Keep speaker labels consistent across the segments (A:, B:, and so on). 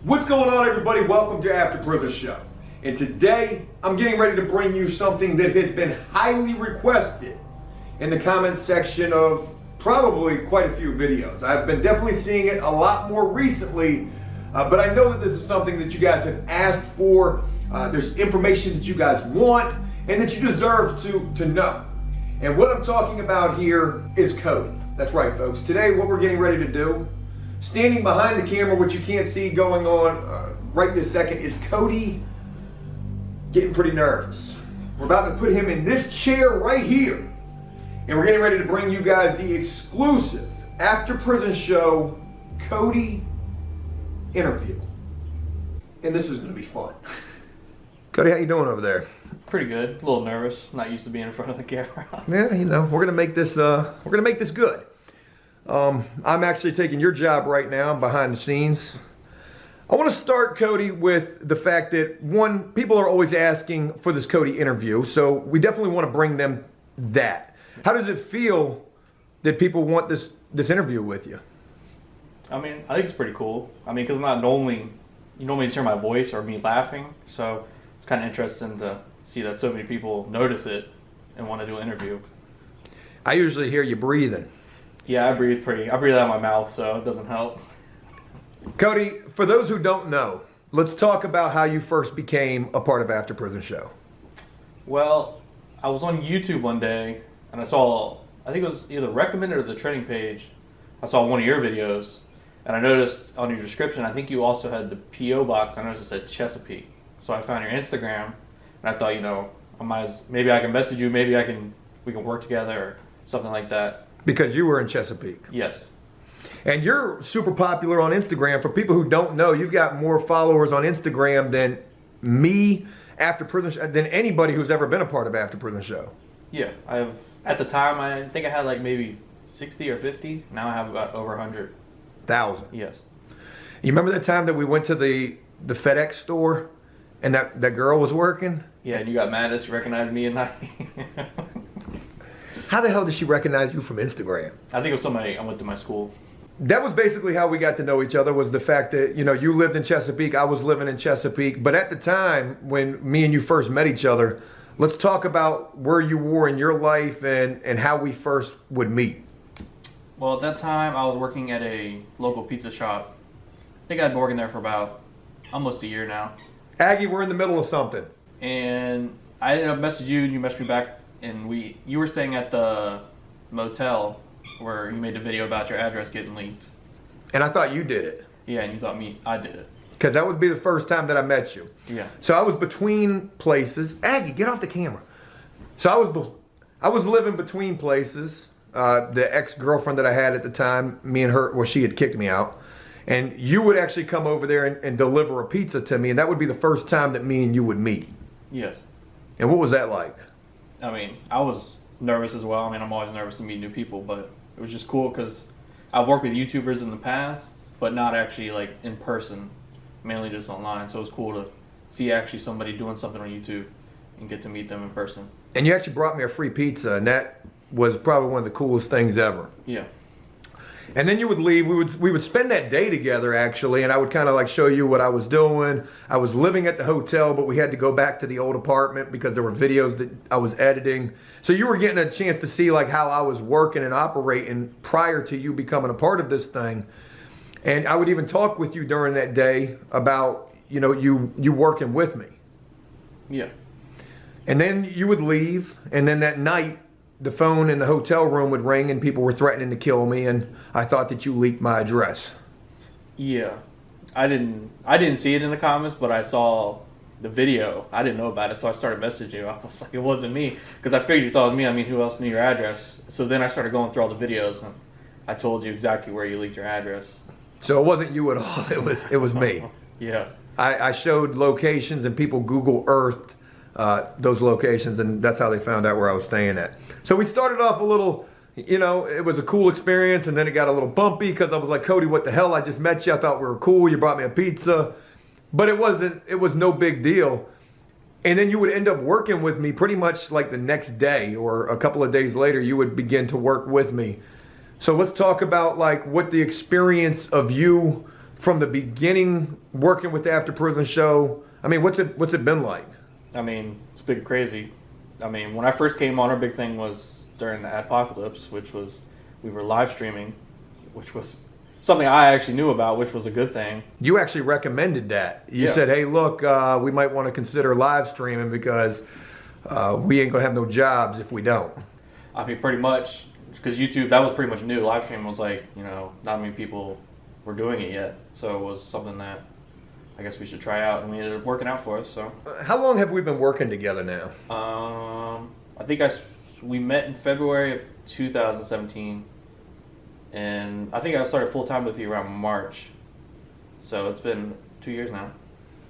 A: What's going on, everybody? Welcome to After Prison Show. And today, I'm getting ready to bring you something that has been highly requested in the comment section of probably quite a few videos. I've been definitely seeing it a lot more recently, but I know that this is something that you guys have asked for. There's information that you guys want and that you deserve to know. And what I'm talking about here is Cody. That's right, folks. Today, what we're getting ready to do, standing behind the camera, which you can't see going on right this second, is Cody getting pretty nervous. We're about to put him in this chair right here, and we're getting ready to bring you guys the exclusive After Prison Show Cody interview. And this is going to be fun. Cody, how you doing over there?
B: Pretty good. A little nervous. Not used to being in front of the camera.
A: Yeah, you know, we're gonna make this good. I'm actually taking your job right now behind the scenes. I want to start, Cody, with the fact that, one, people are always asking for this Cody interview, so we definitely want to bring them that. How does it feel that people want this interview with you?
B: I mean, I think it's pretty cool. I mean, because I'm not normally just hear my voice or me laughing, so it's kind of interesting to see that so many people notice it and want to do an interview.
A: I usually hear you breathing.
B: Yeah, I breathe out of my mouth, so it doesn't help.
A: Cody, for those who don't know, let's talk about how you first became a part of After Prison Show.
B: Well, I was on YouTube one day, and I think it was either recommended or the trending page, I saw one of your videos, and I noticed on your description, I think you also had the P.O. box. I noticed it said Chesapeake. So I found your Instagram, and I thought, maybe I can message you, maybe we can work together or something like that. Because you were in Chesapeake. Yes.
A: And you're super popular on Instagram. For people who don't know, you've got more followers on Instagram than me, After Prison Show, than anybody who's ever been a part of After Prison Show.
B: Yeah, at the time, I think I had like maybe 60 or 50. Now I have about over 100,000. Yes.
A: You remember that time that we went to the FedEx store and that girl was working?
B: Yeah, and you got mad that she recognized me and I.
A: How the hell did she recognize you from Instagram?
B: I think it was somebody I went to my school.
A: That was basically how we got to know each other, was the fact that, you lived in Chesapeake, I was living in Chesapeake. But at the time when me and you first met each other, let's talk about where you were in your life and how we first would meet.
B: Well, at that time, I was working at a local pizza shop. I think I'd been working there for about almost a year now.
A: Aggie, we're in the middle of something.
B: And I ended up messaging you, and you messaged me back, and you were staying at the motel where you made a video about your address getting leaked.
A: And I thought you did it.
B: Yeah, and you thought I did it.
A: Because that would be the first time that I met you.
B: Yeah.
A: So I was between places. Aggie, get off the camera. So I was living between places. The ex-girlfriend that I had at the time, me and her, she had kicked me out. And you would actually come over there and deliver a pizza to me, and that would be the first time that me and you would meet.
B: Yes.
A: And what was that like?
B: I mean, I was nervous as well. I mean, I'm always nervous to meet new people, but it was just cool because I've worked with YouTubers in the past, but not actually like in person, mainly just online. So it was cool to see actually somebody doing something on YouTube and get to meet them in person. And
A: you actually brought me a free pizza, and that was probably one of the coolest things ever.
B: Yeah.
A: And then you would leave. We would spend that day together, actually, and I would kind of like show you what I was doing. I was living at the hotel, but we had to go back to the old apartment because there were videos that I was editing. So you were getting a chance to see like how I was working and operating prior to you becoming a part of this thing. And I would even talk with you during that day about, you working with me.
B: Yeah.
A: And then you would leave, and then that night, the phone in the hotel room would ring and people were threatening to kill me, and I thought that you leaked my address.
B: Yeah. I didn't see it in the comments, but I saw the video. I didn't know about it, so I started messaging you. I was like, it wasn't me, because I figured you thought it was me. I mean, who else knew your address? So then I started going through all the videos, and I told you exactly where you leaked your address.
A: So it wasn't you at all. It was me.
B: Yeah.
A: I showed locations, and people Google Earthed those locations, and that's how they found out where I was staying at. So we started off a little, it was a cool experience, and then it got a little bumpy because I was like, Cody, what the hell? I just met you. I thought we were cool. You brought me a pizza. But it was no big deal. And then you would end up working with me pretty much like the next day or a couple of days later, you would begin to work with me. So let's talk about like what the experience of you from the beginning working with the After Prison Show? I mean, what's it been like?
B: I mean, it's been crazy. I mean, when I first came on, our big thing was during the apocalypse, which was we were live streaming, which was something I actually knew about, which was a good thing.
A: You actually recommended that. You
B: Yeah.
A: said, hey, look, we might want to consider live streaming because we ain't going to have no jobs if we don't.
B: I mean, pretty much, because YouTube, that was pretty much new. Live streaming was like, not many people were doing it yet. So it was something that I guess we should try out, and we ended up working out for us. So
A: How long have we been working together now?
B: I think we met in February of 2017, and I think I started full time with you around March. So it's been 2 years now.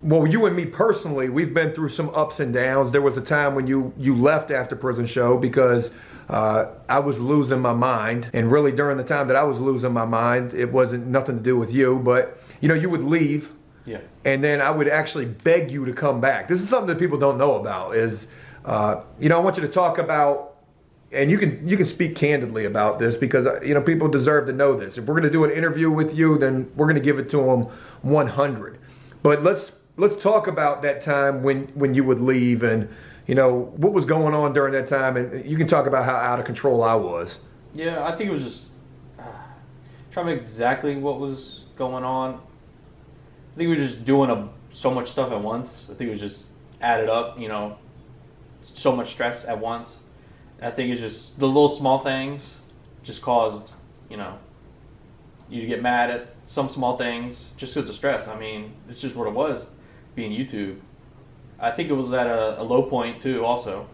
A: Well, you and me personally, we've been through some ups and downs. There was a time when you left After Prison Show because I was losing my mind. And really during the time that I was losing my mind, it wasn't nothing to do with you, but you would leave.
B: Yeah.
A: And then I would actually beg you to come back. This is something that people don't know about is, I want you to talk about, and you can speak candidly about this because, people deserve to know this. If we're going to do an interview with you, then we're going to give it to them 100. But let's talk about that time when you would leave and, what was going on during that time. And you can talk about how out of control I was.
B: Yeah, I think it was just trying to exactly what was going on. I think we were just doing so much stuff at once. I think it was just added up, so much stress at once. And I think it's just the little small things just caused, you to get mad at some small things just because of stress. I mean, it's just what it was, being YouTube. I think it was at a low point too also,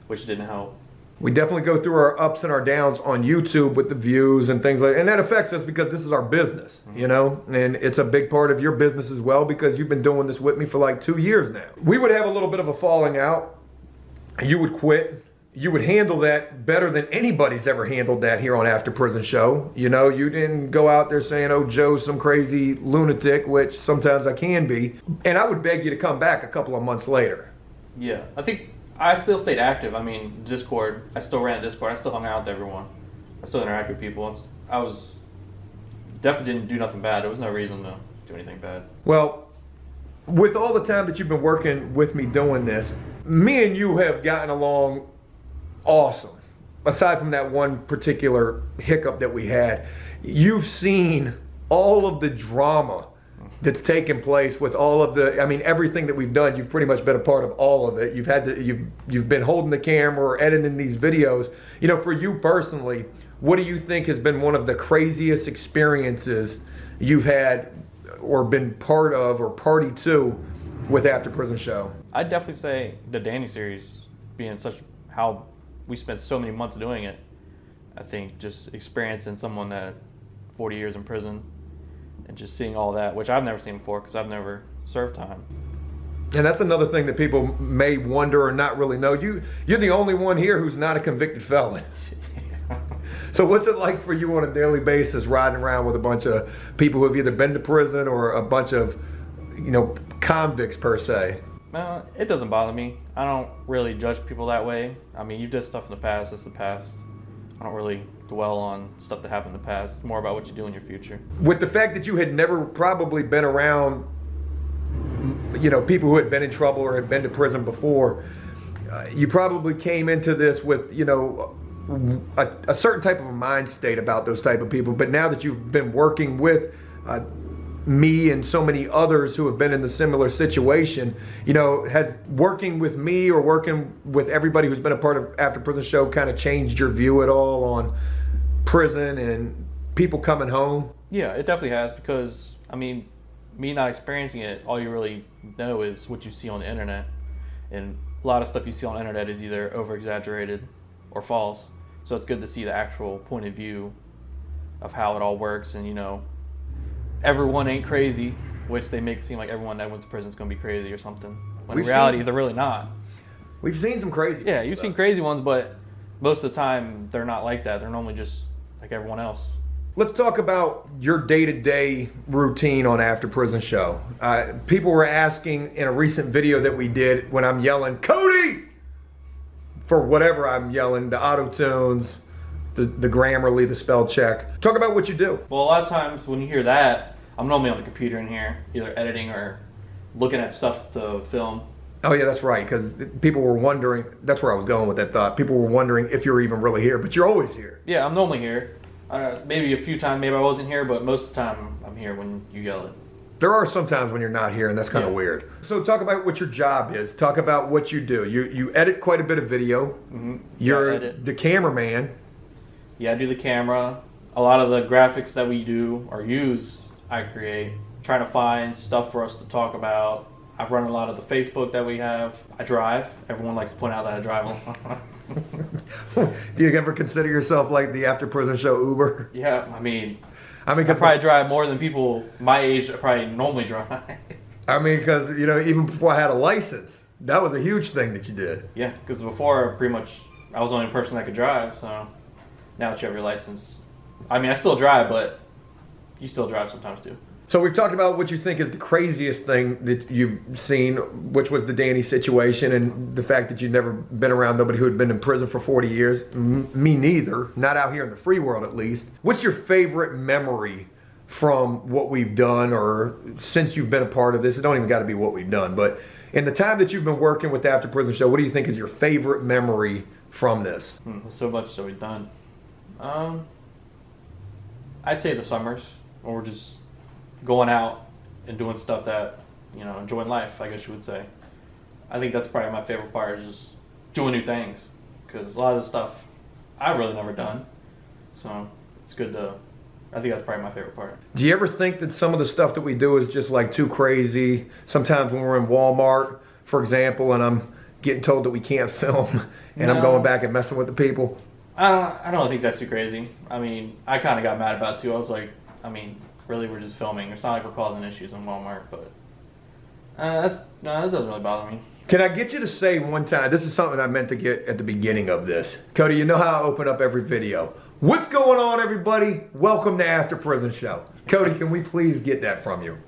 B: which didn't help.
A: We definitely go through our ups and our downs on YouTube with the views and things and that affects us because this is our business, and it's a big part of your business as well because you've been doing this with me for like 2 years now. We would have a little bit of a falling out. You would quit. You would handle that better than anybody's ever handled that here on After Prison Show. You didn't go out there saying, oh, Joe's some crazy lunatic, which sometimes I can be. And I would beg you to come back a couple of months later.
B: Yeah, I think I still stayed active. I mean, Discord, I still ran Discord. I still hung out with everyone. I still interacted with people. I definitely didn't do nothing bad. There was no reason to do anything bad.
A: Well, with all the time that you've been working with me doing this, me and you have gotten along awesome. Aside from that one particular hiccup that we had, you've seen all of the drama that's taken place with all of everything that we've done. You've pretty much been a part of all of it. You've been holding the camera or editing these videos. For you personally, what do you think has been one of the craziest experiences you've had or been part of or party to with After Prison Show?
B: I'd definitely say the Danny series, being how we spent so many months doing it. I think just experiencing someone that 40 years in prison and just seeing all that, which I've never seen before because I've never served time.
A: And that's another thing that people may wonder or not really know. You're the only one here who's not a convicted felon. So what's it like for you on a daily basis riding around with a bunch of people who have either been to prison or a bunch of, convicts per se?
B: No, it doesn't bother me. I don't really judge people that way. I mean, you did stuff in the past, that's the past. I don't really dwell on stuff that happened in the past. It's more about what you do in your future.
A: With the fact that you had never probably been around, people who had been in trouble or had been to prison before, you probably came into this with, a certain type of a mind state about those type of people. But now that you've been working with me and so many others who have been in the similar situation, has working with me or working with everybody who's been a part of After Prison Show kind of changed your view at all on prison and people coming home?
B: Yeah, it definitely has because, me not experiencing it, all you really know is what you see on the internet. And a lot of stuff you see on the internet is either over-exaggerated or false. So it's good to see the actual point of view of how it all works and, everyone ain't crazy, which they make it seem like everyone that went to prison is going to be crazy or something. When in reality, they're really not.
A: We've seen some crazy
B: Yeah, you've seen crazy ones, but most of the time, they're not like that. They're normally just like everyone else.
A: Let's talk about your day-to-day routine on After Prison Show. People were asking in a recent video that we did when I'm yelling, Cody! For whatever I'm yelling, the auto-tunes, the Grammarly, the spell check. Talk about what you do.
B: Well, a lot of times when you hear that, I'm normally on the computer in here, either editing or looking at stuff to film.
A: Oh yeah, that's right, because people were wondering, that's where I was going with that thought. People were wondering if you're even really here, but you're always here.
B: Yeah, I'm normally here. Maybe a few times, maybe I wasn't here, but most of the time I'm here when you yell it.
A: There are some times when you're not here, and that's kind of weird. So talk about what your job is. Talk about what you do. You edit quite a bit of video.
B: Mm-hmm.
A: You're the cameraman.
B: Yeah, I do the camera. A lot of the graphics that we do or use, I create. Trying to find stuff for us to talk about. I've run a lot of the Facebook that we have. I drive. Everyone likes to point out that I drive a lot.
A: Do you ever consider yourself like the After Prison Show Uber?
B: Yeah, I mean, I
A: 'cause
B: probably drive more than people my age probably normally drive.
A: I mean, because, you know, even before I had a license, that was a huge thing that you did.
B: Yeah, because before, pretty much, I was the only person that could drive, so now that you have your license. I mean, I still drive, but you still drive sometimes too.
A: So we've talked about what you think is the craziest thing that you've seen, which was the Danny situation and the fact that you'd never been around nobody who had been in prison for 40 years. Me neither, not out here in the free world at least. What's your favorite memory from what we've done or since you've been a part of this? It don't even got to be what we've done, but in the time that you've been working with the After Prison Show, what do you think is your favorite memory from this?
B: So much that we've done. I'd say the summers, or we're just going out and doing stuff that, you know, enjoying life, I guess you would say. I think that's probably my favorite part, is just doing new things, because a lot of the stuff I've really never done, so it's good to, I think that's probably my favorite part.
A: Do you ever think that some of the stuff that we do is just like too crazy? Sometimes when we're in Walmart, for example, and I'm getting told that we can't film, and I'm going back and messing with the people.
B: I don't think that's too crazy. I mean, I kind of got mad about it too. I was like, I mean, really, we're just filming. It's not like we're causing issues in Walmart, but that doesn't really bother me.
A: Can I get you to say one time, this is something I meant to get at the beginning of this. Cody, you know how I open up every video. What's going on, everybody? Welcome to After Prison Show. Cody, can we please get that from you?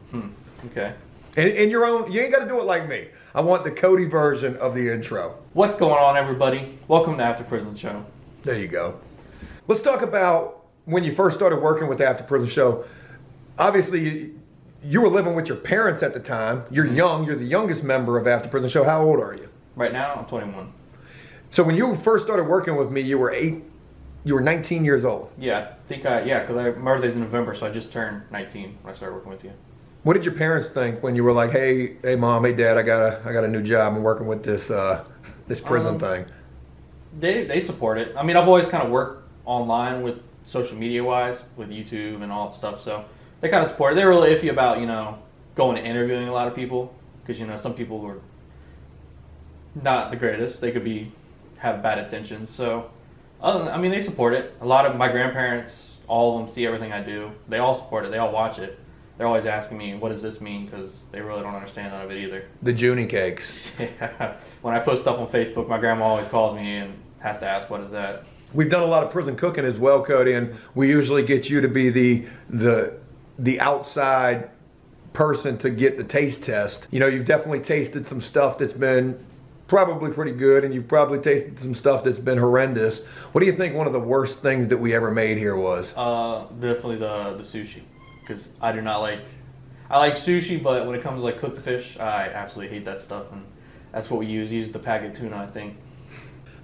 B: Okay.
A: In your own, you ain't got to do it like me. I want the Cody version of the intro.
B: What's going on, everybody? Welcome to After Prison Show.
A: There you go. Let's talk about when you first started working with the After Prison Show. Obviously, you were living with your parents at the time. You're young. You're the youngest member of After Prison Show. How old are you?
B: Right now, I'm 21.
A: So when you first started working with me, you were 19 years old.
B: Yeah, because my birthday's in November, so I just turned 19 when I started working with you.
A: What did your parents think when you were like, hey mom, hey dad, I got a new job. I'm working with this prison thing.
B: They support it. I mean, I've always kind of worked online with social media wise, with YouTube and all that stuff, so they kind of support it. They're really iffy about, you know, going and interviewing a lot of people, because, you know, some people are not the greatest. They could have bad intentions. So, I mean, they support it. A lot of my grandparents, all of them see everything I do. They all support it. They all watch it. They're always asking me, what does this mean? Because they really don't understand none of it either.
A: The Junie cakes.
B: Yeah. When I post stuff on Facebook, my grandma always calls me and has to ask, what is that?
A: We've done a lot of prison cooking as well, Cody, and we usually get you to be the outside person to get the taste test. You know, you've definitely tasted some stuff that's been probably pretty good, and you've probably tasted some stuff that's been horrendous. What do you think one of the worst things that we ever made here was?
B: Definitely the sushi, because I like sushi, but when it comes to like cooked fish, I absolutely hate that stuff, and that's what we use the packet tuna, I think.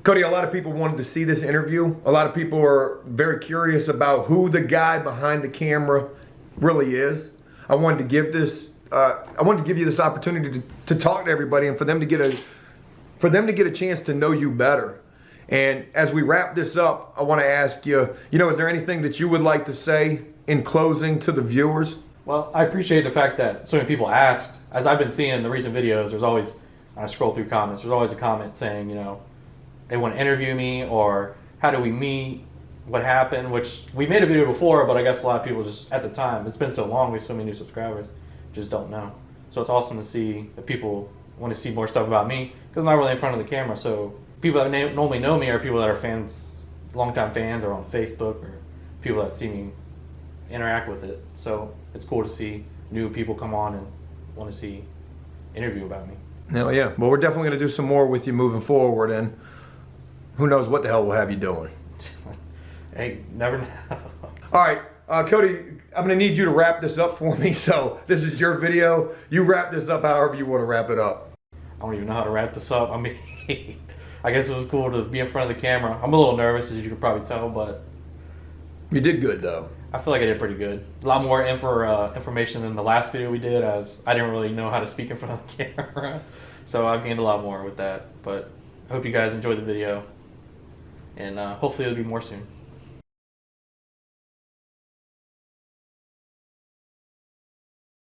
A: Cody, a lot of people wanted to see this interview. A lot of people are very curious about who the guy behind the camera really is. I wanted to give you this opportunity to talk to everybody and for them to get a chance to know you better. And as we wrap this up, I want to ask you, is there anything that you would like to say in closing to the viewers?
B: Well, I appreciate the fact that so many people asked. As I've been seeing in the recent videos, there's always, when I scroll through comments, there's always a comment saying, they want to interview me, or how do we meet, what happened, which we made a video before, but I guess a lot of people just, at the time, it's been so long, we have so many new subscribers, just don't know. So it's awesome to see that people want to see more stuff about me, because I'm not really in front of the camera, so people that normally know me are people that are fans, longtime fans, or on Facebook, or people that see me interact with it. So it's cool to see new people come on and want to interview about me.
A: Hell yeah. Well, we're definitely going to do some more with you moving forward, and who knows what the hell we'll have you doing.
B: Hey, never know.
A: All right. Cody, I'm going to need you to wrap this up for me. So this is your video. You wrap this up however you want to wrap it up.
B: I don't even know how to wrap this up. I mean, I guess it was cool to be in front of the camera. I'm a little nervous, as you can probably tell, but
A: You did good, though.
B: I feel like I did pretty good. A lot more information than the last video we did, as I didn't really know how to speak in front of the camera. So I've gained a lot more with that. But I hope you guys enjoyed the video, and hopefully it'll be more soon.